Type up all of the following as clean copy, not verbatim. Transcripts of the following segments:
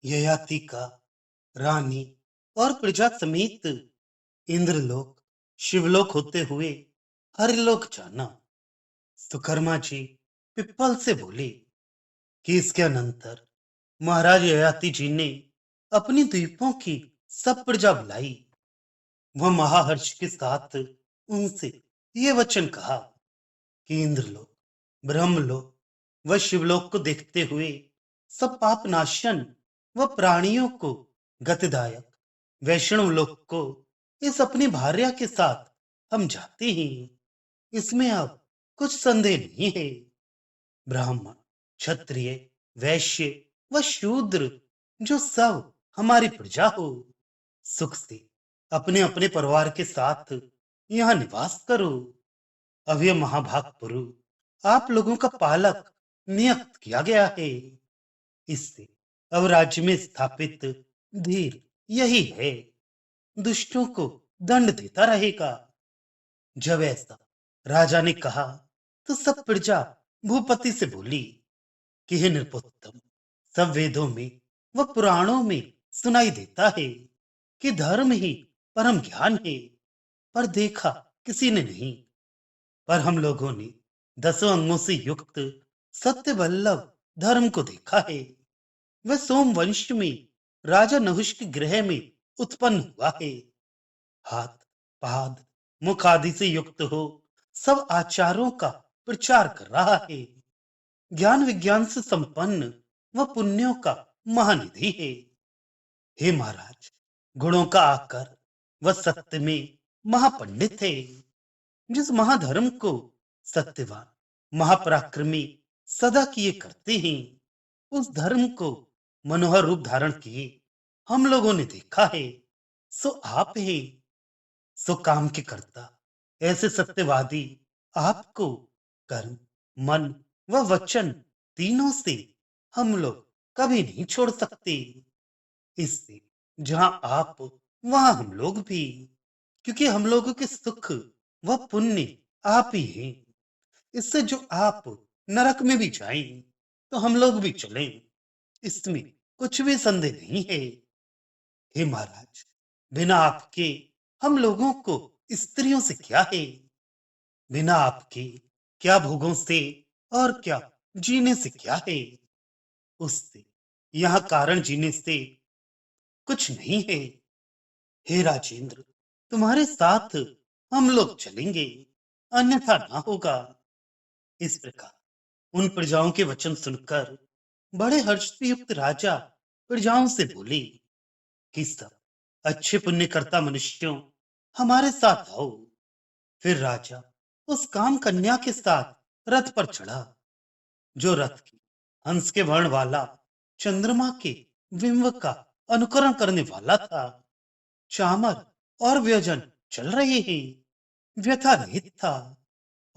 ययाति का रानी और प्रजा समेत इंद्रलोक शिवलोक होते हुए हरिलोक जाना। सुकर्मा जी पिप्पल से बोले कि इसके अनंतर महाराज ययाति जी ने अपनी द्वीपों की सब प्रजा बुलाई। वह महाहर्ष के साथ उनसे ये वचन कहा कि इंद्रलोक, ब्रह्मलोक व शिवलोक को देखते हुए सब पाप नाशन व प्राणियों को गतिदायक वैष्णव लोक को इस अपनी भार्या के साथ हम जाते हैं। इसमें अब कुछ संदेह नहीं है। ब्राह्मण, क्षत्रिय, वैश्य व शूद्र जो सब हमारी प्रजा हो, सुख से अपने अपने परिवार के साथ यहाँ निवास करो। अब यह महाभाग पुरु आप लोगों का पालक नियुक्त किया गया है। इससे अब राज्य में स्थापित धीर यही है, दुष्टों को दंड देता रहेगा। जब ऐसा राजा ने कहा तो सब प्रजा भूपति से बोली कि हे नृपोत्तम, सब वेदों में व पुराणों में सुनाई देता है कि धर्म ही परम ज्ञान है, पर देखा किसी ने नहीं। पर हम लोगों ने 10 अंगों से युक्त सत्य वल्लभ धर्म को देखा है। वह सोमवंश में राजा नहुष के गृह में उत्पन्न हुआ है। हाथ, पाद, मुख आदि से युक्त हो सब आचारों का प्रचार कर रहा है। ज्ञान विज्ञान से संपन्न व पुण्यों का महानिधि है। हे महाराज, गुणों का आकर वह सत्य में महापंडित है। जिस महाधर्म को सत्यवान महापराक्रमी सदा किए करते हैं, उस धर्म को मनोहर रूप धारण किए हम लोगों ने देखा है। सो आप है, सो काम के कर्ता ऐसे सत्यवादी आपको कर्म, मन व वचन तीनों से हम लोग कभी नहीं छोड़ सकते। इससे जहां आप वहां हम लोग भी, क्योंकि हम लोगों के सुख व पुण्य आप ही हैं। इससे जो आप नरक में भी जाएं तो हम लोग भी चलें, इसमें कुछ भी संदेह नहीं है। हे महाराज, बिना आपके हम लोगों को स्त्रियों से क्या है, बिना आपके क्या भोगों से और क्या जीने से क्या है। उससे यहाँ कारण जीने से कुछ नहीं है। हे राजेंद्र, तुम्हारे साथ हम लोग चलेंगे, अन्यथा ना होगा। इस प्रकार उन प्रजाओं के वचन सुनकर बड़े हर्ष से युक्त राजा प्रजाओं से बोले कि सब अच्छे पुण्य करता मनुष्यों, हमारे साथ आओ। फिर राजा उस काम कन्या के साथ रथ पर चढ़ा, जो रथ की हंस के वर्ण वाला चंद्रमा के बिंब का अनुकरण करने वाला था। चामर और व्यजन चल रहे हैं, व्यथा रहित था।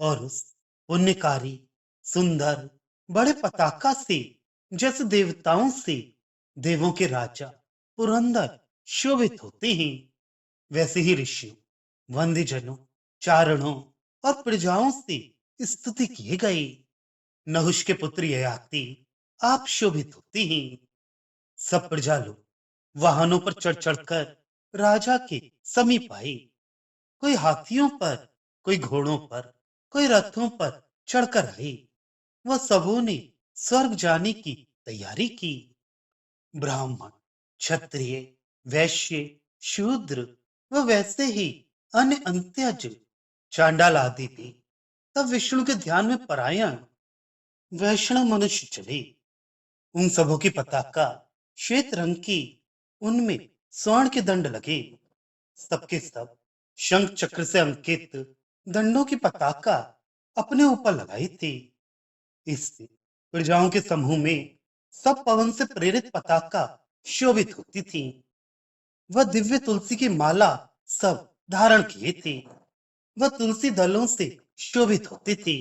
और उस पुण्यकारी सुंदर बड़े पताका से जैसे देवताओं से देवों के राजा पुरंदर शोभित होते हैं, वैसे ही ऋषियों, वंद्यजनों, चारणों और प्रजाओं से स्तुति किए गए। नहुष के पुत्र ययाति आप शोभित होते हैं। सब प्रजा लोग वाहनों पर चढ़ चढ़कर राजा के समीप आए। कोई हाथियों पर, कोई घोड़ों पर, कोई रथों पर चढ़कर आए। वह सबों ने स्वर्ग जाने की तैयारी की। ब्राह्मण, क्षत्रिय, वैश्य, शूद्र व वैसे ही अन्य अंत्यज चांडाल आदि भी तब विष्णु के ध्यान में परायण वैष्णव मनुष्य चले। उन सबों की पताका श्वेत रंग की, उनमें स्वर्ण के दंड लगे। सबके सब शंख चक्र से अंकित दंडों की पताका अपने ऊपर लगाई थी। इससे प्रजाओं के समूह में सब पवन से प्रेरित पताका शोभित होती थी। वह दिव्य तुलसी की माला सब धारण किए थे। वह तुलसी दलों से शोभित होती थी।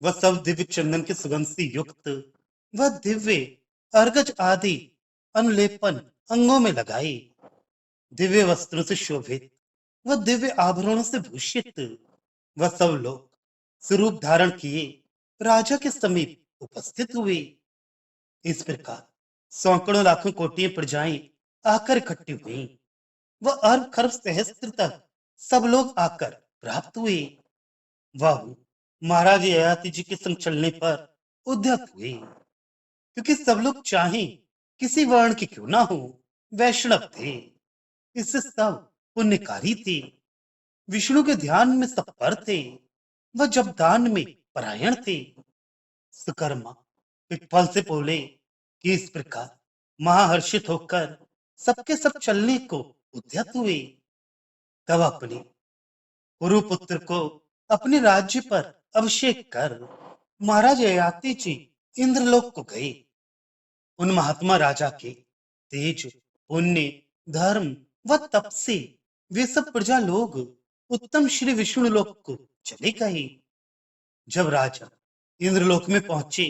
वह सब दिव्य चंदन के सुगंध से युक्त, वह दिव्य अर्गज आदि अनुलेपन अंगों में लगाए, दिव्य वस्त्रों से शोभित, वह दिव्य आभरणों से भूषित, वह सब लोग स्वरूप धारण किए राजा के समीप उपस्थित हुए। इस प्रकार सैकड़ों लाखों कोटि प्रजाएं आकर इकट्ठी हुई। वह अरब खरब सहस्त्र तक सब लोग आकर प्राप्त हुए। वह महाराज ययाति जी के संग चलने पर उद्यत हुए, क्योंकि सब लोग चाहे किसी वर्ण के क्यों ना हो, वैष्णव थे। इससे सब पुण्यकारी थे, विष्णु के ध्यान में सब पर थे। वह जब दान में परायण थे। सुकर्मा पिप्पल से बोले कि इस प्रकार महाहर्षित होकर सबके सब चलने को उद्यत हुए। तब अपने कुरुपुत्र को अपने राज्य पर अभिषेक कर महाराज ययाति जी इंद्रलोक को गए। उन महात्मा राजा के तेज, पुण्य, धर्म व तप से वे सब प्रजा लोग उत्तम श्री विष्णु लोक को चले गए। जब राजा इंद्रलोक में पहुंचे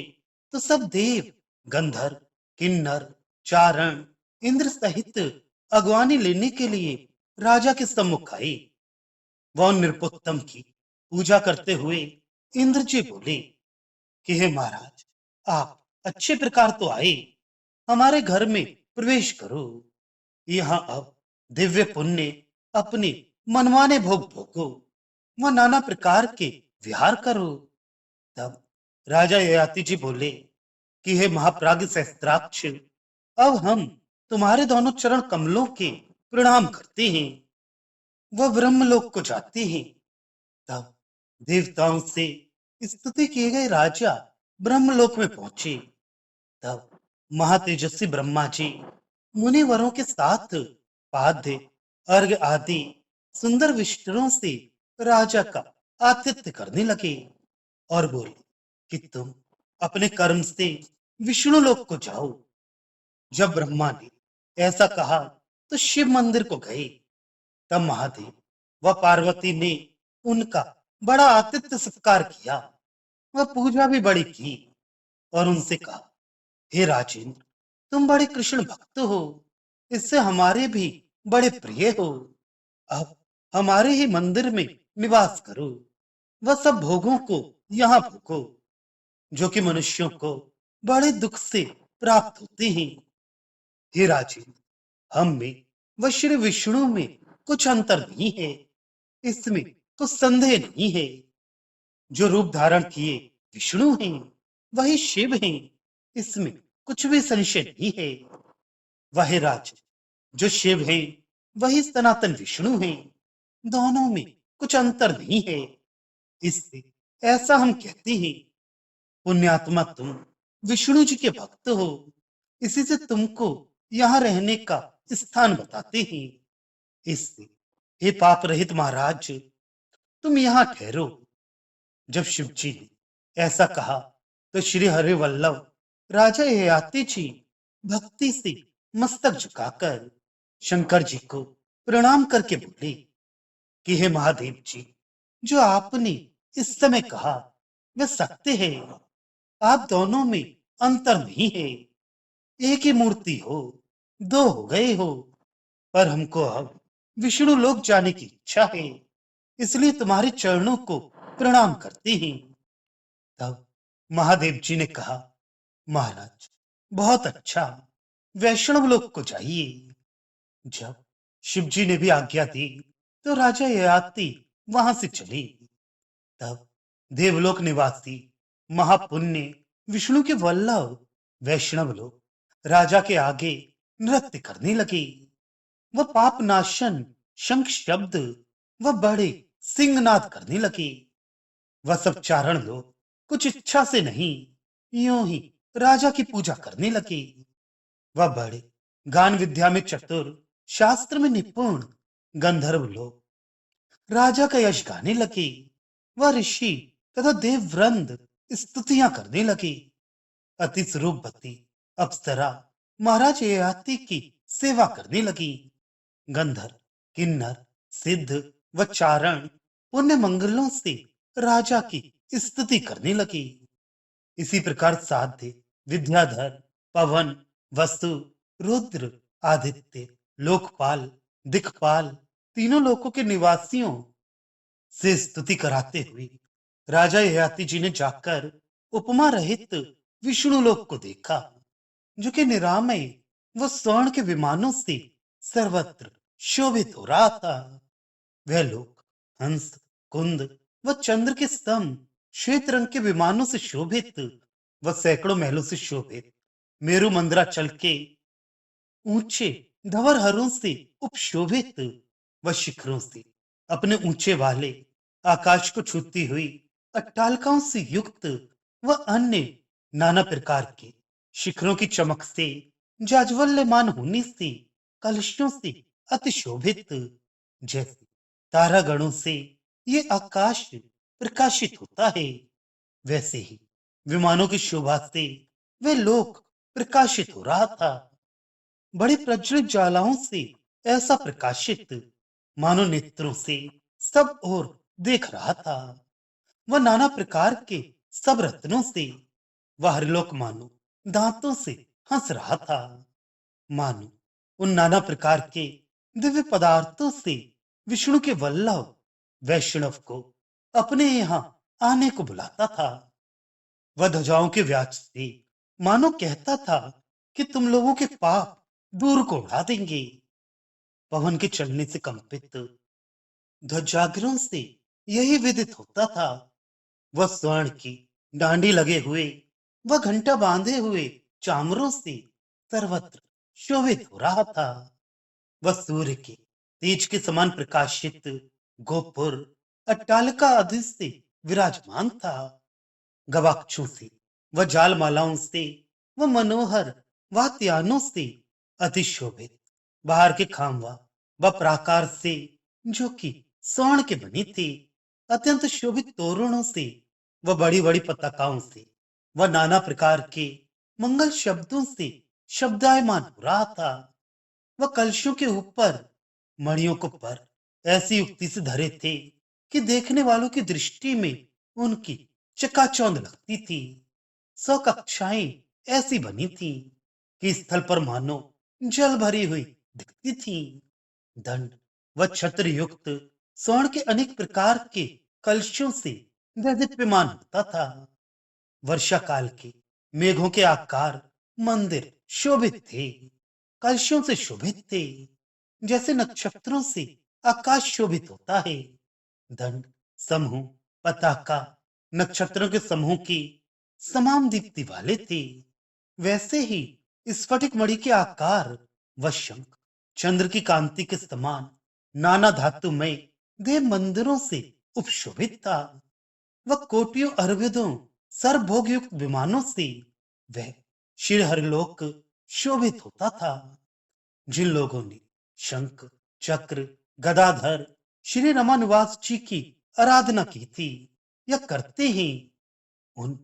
तो सब देव, गंधर्व, किन्नर, चारण इंद्र सहित अगवानी लेने के लिए राजा के सम्मुख आए। वह नृपोत्तम की पूजा करते हुए इंद्र जी बोले कि हे महाराज, आप अच्छे प्रकार तो आए, हमारे घर में प्रवेश करो। यहाँ अब दिव्य पुण्य अपने मनमाने भोग भोगो व नाना प्रकार के विहार करो। तब राजा ययाति जी बोले कि हे महाप्राज्ञ सहस्त्राक्ष, अब हम तुम्हारे दोनों चरण कमलों के प्रणाम करते हैं, वह ब्रह्मलोक को जाते हैं। तब देवताओं से स्तुति किए गए राजा ब्रह्मलोक में पहुंचे। तब महातेजस्वी ब्रह्मा जी मुनिवरों के साथ पाद्य, अर्घ आदि सुंदर विष्टरों से राजा का आतिथ्य करने लगे और बोले कि तुम अपने कर्म से विष्णु लोक को जाओ। जब ब्रह्मा ने ऐसा कहा तो शिव मंदिर को गए। तब महादेव व पार्वती ने उनका बड़ा आतिथ्य सत्कार किया। वह पूजा भी बड़ी की और उनसे कहा, हे राजेंद्र, तुम बड़े कृष्ण भक्त हो, इससे हमारे भी बड़े प्रिय हो। अब हमारे ही मंदिर में निवास करो, वह सब भोगों को यहाँ भोगो जो कि मनुष्यों को बड़े दुख से प्राप्त होते हैं। हे राजेंद्र, हम में व श्री विष्णु में कुछ अंतर नहीं है, इसमें कुछ संदेह नहीं है। जो रूप धारण किए विष्णु हैं, वही शिव हैं, इसमें कुछ भी संशय नहीं है। वह राज जो शिव हैं, वही सनातन विष्णु हैं, दोनों में कुछ अंतर नहीं है। इससे ऐसा हम कहते हैं, पुण्यात्मा तुम विष्णु जी के भक्त हो, इसी से तुमको यहाँ रहने का स्थान बताते हैं। इससे हे पाप रहित महाराज, तुम यहाँ ठहरो। जब शिव जी ने ऐसा कहा तो श्री हरिवल्लभ राजा ययाति जी भक्ति से मस्तक झुकाकर शंकर जी को प्रणाम करके बोले कि हे महादेव जी, जो आपने इस समय कहा वह सत्य है। आप दोनों में अंतर नहीं है, एक ही मूर्ति हो, दो हो गए हो। पर हमको अब विष्णु लोक जाने की इच्छा है, इसलिए तुम्हारे चरणों को प्रणाम करते हैं। तब महादेव जी ने कहा, महाराज बहुत अच्छा, वैष्णव लोक को जाइए। जब शिव जी ने भी आज्ञा दी तो राजा ययाति वहां से चले। तब देवलोक निवासी महापुण्य विष्णु के वल्लभ वैष्णव लोग राजा के आगे नृत्य करने लगे। वह पाप नाशन शंख शब्द व बड़े सिंहनाद करने लगे। वह सब चारण लोग कुछ इच्छा से नहीं, यूं ही राजा की पूजा करने लगे। वह बड़े गान विद्या में चतुर, शास्त्र में निपुण गंधर्व लोग राजा का यश गाने लगे। वह ऋषि तथा देव वृंद स्तुतियां करने लगे। अति स्वरूपवती अप्सरा महाराज ययाति की सेवा करने लगी। गंधर्व, किन्नर, सिद्ध व चारण पुण्य मंगलों से राजा की स्तुति करने लगी। इसी प्रकार साध्य, विद्याधर, पवन, वसु, रुद्र, आदित्य, लोकपाल, दिक्पाल तीनों लोकों के निवासियों से स्तुति कराते हुए राजा ययाति जी ने जाकर उपमा रहित विष्णु लोक को देखा। जो कि निरामय व स्वर्ण के विमानों से सर्वत्र शोभित हो रहा था। वह लोग हंस, कुंद व चंद्र के स्तंभ, श्वेत रंग के विमानों से शोभित व सैकड़ों महलों से शोभित मेरु मंदिराचल के ऊंचे धवरहरों से उपशोभित व शिखरों से अपने ऊंचे वाले आकाश को छूती हुई अट्टालिकाओं से युक्त व अन्य नाना प्रकार के शिखरों की चमक से जाज्वल्यमान होने से कलशों से अति शोभित, जैसे तारागणों से ये आकाश प्रकाशित होता है, वैसे ही विमानों की शोभा से वे लोक प्रकाशित हो रहा था। बड़ी प्रज्वलित ज्वालाओं से ऐसा प्रकाशित, मानो नेत्रों से सब ओर देख रहा था। वह नाना प्रकार के सब रत्नों से वह हरलोक मानो दांतों से हंस रहा था। मानो उन नाना प्रकार के दिव्य पदार्थों से विष्णु के वल्लभ वैष्णव को अपने यहाँ आने को बुलाता था। वह ध्वजाओं के व्याज से मानो कहता था कि तुम लोगों के पाप दूर को उड़ा देंगे। पवन के चलने से कंपित ध्वजाग्रों से यही विदित होता था। वह स्वर्ण की डांडी लगे हुए, वह घंटा बांधे हुए चामरों से सर्वत्र शोभित हो रहा था। वह सूर्य के तेज के समान प्रकाशित गोपुर अट्टालिका आदि से विराजमान था। गवाक्षों से व जाल मालाओं से व मनोहर वात्यानों से अति शोभित बाहर के खामवा व प्राकार से, जो कि स्वर्ण के बनी थी, अत्यंत शोभित तोरणों से व बड़ी बड़ी पताकाओं से व नाना प्रकार के मंगल शब्दों से शब्दायमान हो रहा था। वह कलशों के ऊपर मणियों को पर ऐसी युक्ति से धरे थे कि देखने वालों की दृष्टि में उनकी चकाचौंध लगती थी। सौ कक्षाएं ऐसी बनी थी कि स्थल पर मानो जल भरी हुई दिखती थी। दंड व छत्र युक्त स्वर्ण के अनेक प्रकार के कलशों से वह दीप्यमान होता था। वर्षा काल के मेघों के आकार मंदिर शोभित थे, कलशों से शोभित थे, जैसे नक्षत्रों से आकाश शोभित होता है। दंड, समूह, पताका नक्षत्रों के समूह की समान दीप्ति वाले थे। वैसे ही स्फटिक मणि के आकार व शंख चंद्र की कांति के समान नाना धातु में देव मंदिरों से उपशोभित था। वह कोटियों अरविदों सर्वभोग युक्त विमानों से वह श्री हरिलोक शोभित होता था। जिन लोगों ने शंख, चक्र, गदाधर श्री रमानिवास जी की आराधना की थी या करते हैं, उन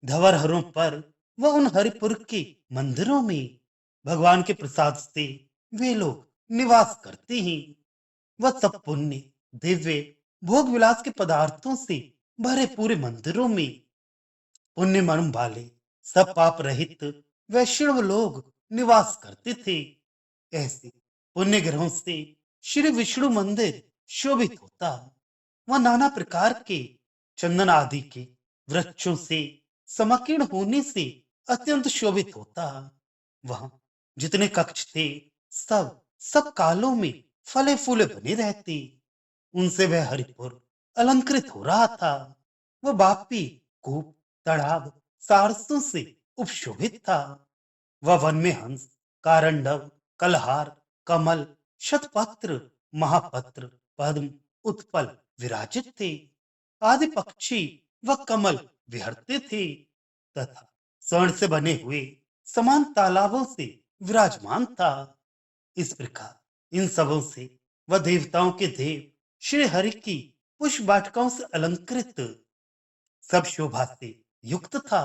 धवरहरों पर व उन हरिपुर के मंदिरों में भगवान के प्रसाद से वे लोग निवास करते हैं। वह सब पुण्य, दिव्य, भोग विलास के पदार्थों से भरे पूरे मंदिरों में पुण्य मर्म वाले सब पाप रहित वैष्णव लोग निवास करते थे। ऐसे पुण्य ग्रहों से श्री विष्णु मंदिर शोभित होता। वह नाना प्रकार के चंदन आदि के वृक्षों से समाकीर्ण होने से अत्यंत शोभित होता। वहां जितने कक्ष थे सब सब कालों में फले फूले बने रहते। उनसे वह हरिपुर अलंकृत हो रहा था। वह बापी, कूप, तालाब, सारसों से उपशोभित था। वह वन में हंस, कारंडव, कलहार, कमल, शतपत्र, महापत्र, पद्म, उत्पल विराजित थे। आदि पक्षी व कमल विहरते थे तथा स्वर्ण से बने हुए समान तालाबों से विराजमान था। इस प्रकार इन सबों से वह देवताओं के देव श्री हरि की पुष्प वाटिकाओं से अलंकृत सब शोभा से युक्त था।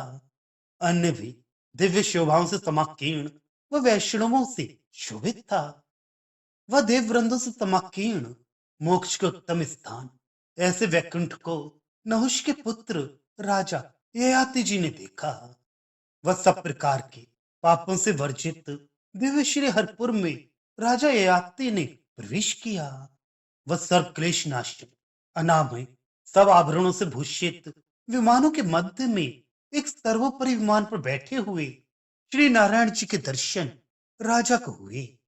अन्य भी दिव्य शोभाओं से समाकीर्ण व वैष्णवों से शोभित था। वह देव वृंदों से समाकीर्ण मोक्ष के उत्तम स्थान ऐसे वैकुंठ को नहुष के पुत्र राजा ययाति जी ने देखा। वह सब प्रकार के पापों से वर्जित दिव्य श्री हरपुर में राजा ययाति ने प्रवेश किया। वह सर्व क्लेश नाशक, अनामय, सब आभरणों से भूषित विमानों के मध्य में एक सर्वोपरि विमान पर बैठे हुए श्री नारायण जी के दर्शन राजा को हुए।